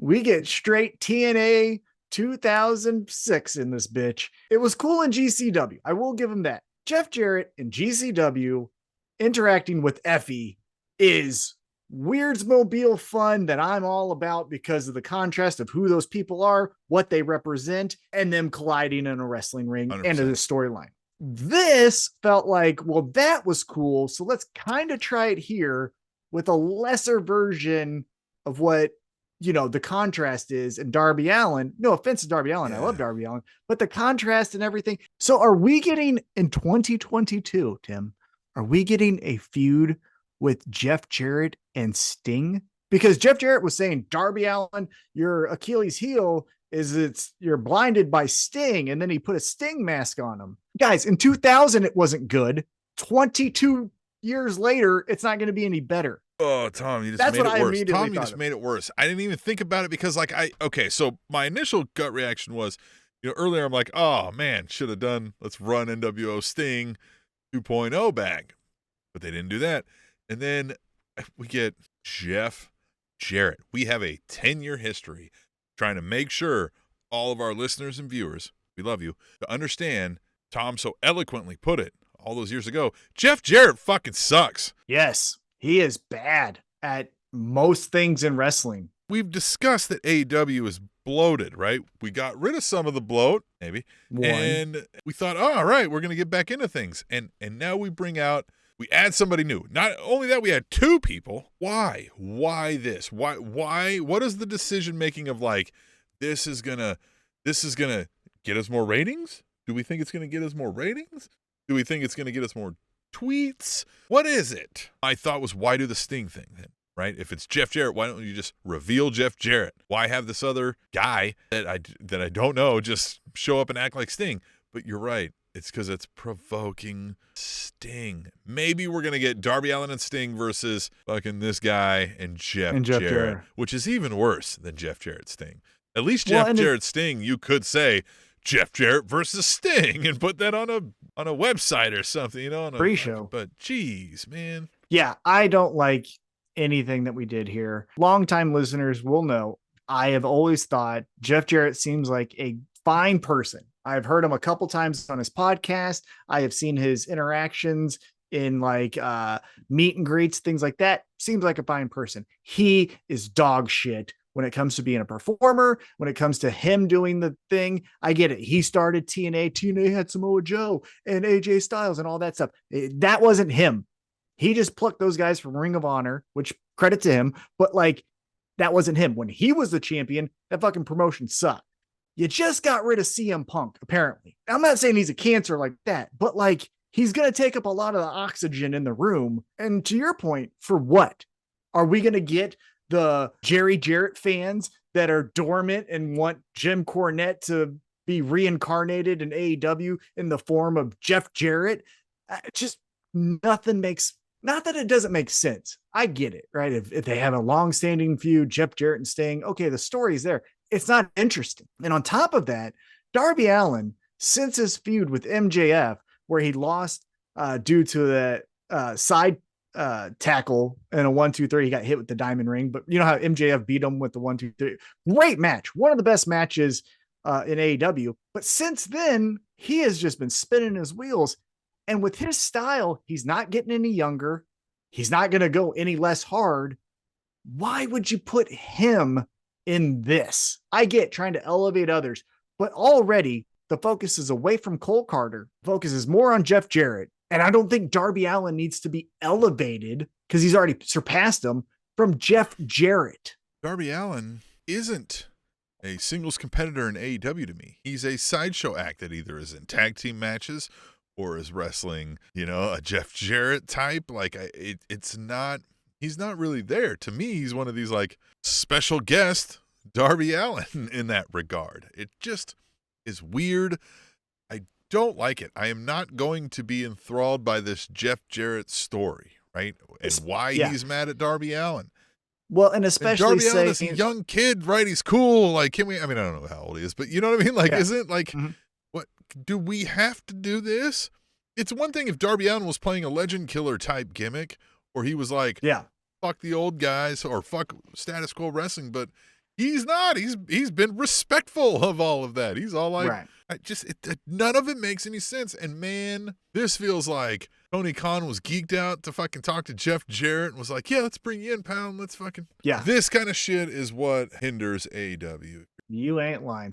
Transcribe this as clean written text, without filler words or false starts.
we get straight TNA 2006 in this bitch. It was cool in GCW. I will give him that. Jeff Jarrett in GCW interacting with Effie is Weirdsmobile fun that I'm all about because of the contrast of who those people are, what they represent, and them colliding in a wrestling ring 100%. And in the storyline. This felt like, well, that was cool. So let's kind of try it here with a lesser version of what, the contrast is. And Darby Allin, no offense to Darby Allin. Yeah. I love Darby Allin, but the contrast and everything. So are we getting in 2022, Tim, are we getting a feud with Jeff Jarrett and Sting? Because Jeff Jarrett was saying, Darby Allin, your Achilles heel is you're blinded by Sting. And then he put a Sting mask on him. Guys, in 2000, it wasn't good. 22 years later, it's not going to be any better. Oh, Tom, you just made it worse. Tom, you just made it worse. I didn't even think about it because so my initial gut reaction was, earlier I'm like, oh man, let's run NWO Sting 2.0 back. But they didn't do that. And then we get Jeff Jarrett. We have a 10-year history trying to make sure all of our listeners and viewers, we love you, to understand, Tom so eloquently put it all those years ago, Jeff Jarrett fucking sucks. Yes, he is bad at most things in wrestling. We've discussed that AEW is bloated, right? We got rid of some of the bloat, maybe. And we thought, oh, all right, we're going to get back into things. And now we add somebody new. Not only that, we had two people. Why? Why this? Why? What is the decision making of this is gonna get us more ratings? Do we think it's gonna get us more ratings? Do we think it's gonna get us more tweets? What is it? My thought was, why do the Sting thing then? Right? If it's Jeff Jarrett, why don't you just reveal Jeff Jarrett? Why have this other guy that I don't know just show up and act like Sting? But you're right. It's because it's provoking Sting. Maybe we're going to get Darby Allin and Sting versus fucking this guy and Jeff Jarrett, which is even worse than Jeff Jarrett Sting. At least Jeff Jarrett Sting, you could say Jeff Jarrett versus Sting and put that on a website or something, on a pre-show. But geez, man. Yeah, I don't like anything that we did here. Longtime listeners will know I have always thought Jeff Jarrett seems like a fine person. I've heard him a couple times on his podcast. I have seen his interactions in meet and greets, things like that. Seems like a fine person. He is dog shit when it comes to being a performer, when it comes to him doing the thing. I get it. He started TNA. TNA had Samoa Joe and AJ Styles and all that stuff. That wasn't him. He just plucked those guys from Ring of Honor, which credit to him, but that wasn't him. When he was the champion, that fucking promotion sucked. You just got rid of CM Punk, apparently. I'm not saying he's a cancer like that, but he's going to take up a lot of the oxygen in the room. And to your point, for what? Are we going to get the Jerry Jarrett fans that are dormant and want Jim Cornette to be reincarnated in AEW in the form of Jeff Jarrett? Just nothing makes, not that it doesn't make sense. I get it, right? If they have a long-standing feud, Jeff Jarrett and Sting, okay, the story's there. It's not interesting. And on top of that, Darby Allin, since his feud with MJF, where he lost due to that side tackle in a 1-2-3, he got hit with the diamond ring. But you know how MJF beat him with the 1-2-3? Great match. One of the best matches in AEW. But since then, he has just been spinning his wheels. And with his style, he's not getting any younger. He's not going to go any less hard. Why would you put him in this? I get trying to elevate others, but already the focus is away from Cole Carter. Focus is more on Jeff Jarrett. And I don't think Darby Allin needs to be elevated because he's already surpassed him from Jeff Jarrett. Darby Allin isn't a singles competitor in AEW to me. He's a sideshow act that either is in tag team matches or is wrestling, a Jeff Jarrett type. It's not, he's not really there. To me, he's one of these special guest Darby Allin in that regard. It just is weird. I don't like it. I am not going to be enthralled by this Jeff Jarrett story, right? And why he's mad at Darby Allin. Well, and especially Darby Allin is a young kid, right? He's cool. Can we? I mean, I don't know how old he is, but you know what I mean. Isn't what do we have to do this? It's one thing if Darby Allin was playing a legend killer type gimmick, or he was fuck the old guys or fuck status quo wrestling, but He's not. He's been respectful of all of that. He's all like, Right. none of it makes any sense. And man, this feels like Tony Khan was geeked out to fucking talk to Jeff Jarrett and was like, yeah, let's bring you in, pal. Let's fucking. Yeah. This kind of shit is what hinders AEW. You ain't lying.